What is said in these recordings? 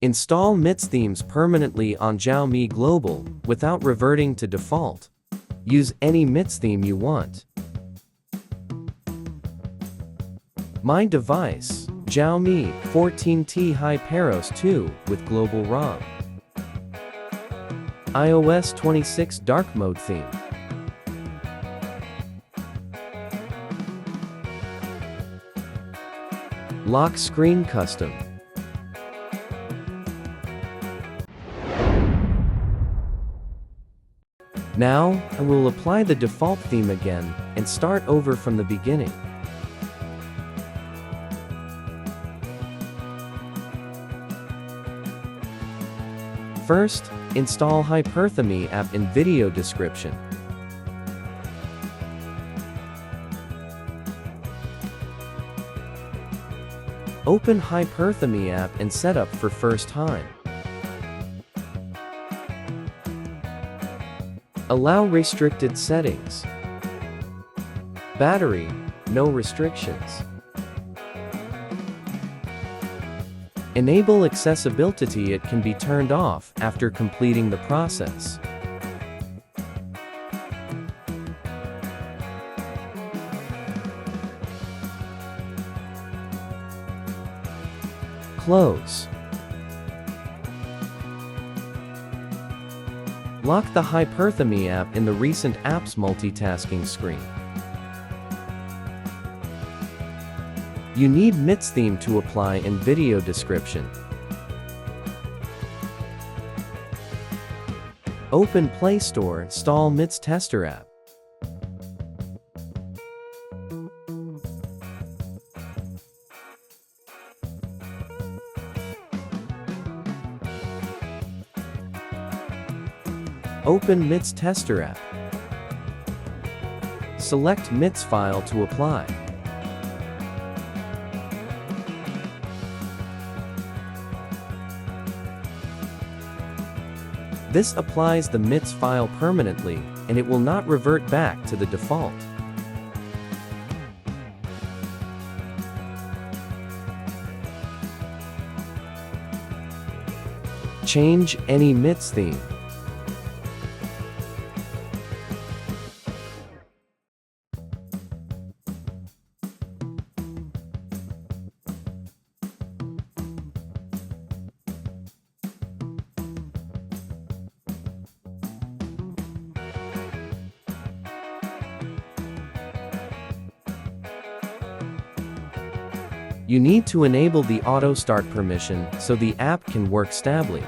Install MIUI themes permanently on Xiaomi Global without reverting to default. Use any MIUI theme you want. My device, Xiaomi 14T HyperOS 2 with Global ROM. iOS 26 Dark Mode theme. Lock screen custom. Now, I will apply the default theme again and start over from the beginning. First, install HyperTheme app in video description. Open HyperTheme app and setup for first time. Allow restricted settings. Battery, no restrictions. Enable accessibility. It can be turned off after completing the process. Close. Lock the HyperTheme app in the Recent Apps multitasking screen. You need MIUI theme to apply in video description. Open Play Store, install MIUI Tester app. Open MIUI Tester app. Select MIUI file to apply. This applies the MIUI file permanently, and it will not revert back to the default. Change any MIUI theme. You need to enable the auto start permission so the app can work stably.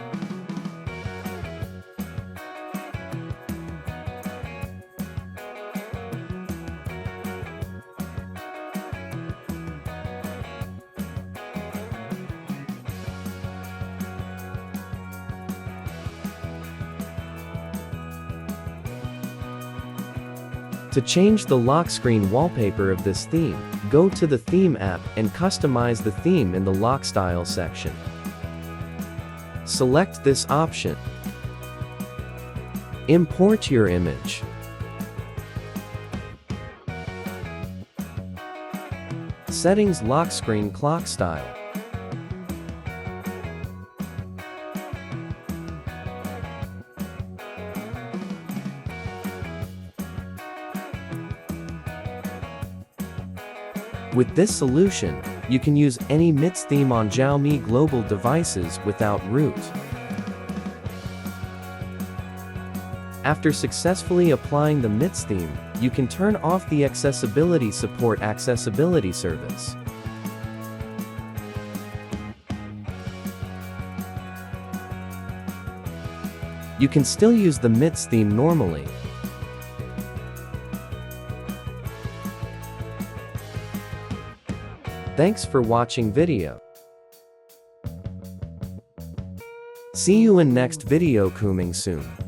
To change the lock screen wallpaper of this theme, go to the Theme app and customize the theme in the Lock Style section. Select this option. Import your image. Settings Lock Screen Clock Style. With this solution, you can use any MIUI theme on Xiaomi Global devices without root. After successfully applying the MIUI theme, you can turn off the accessibility support accessibility service. You can still use the MIUI theme normally. Thanks for watching video. See you in next video coming soon.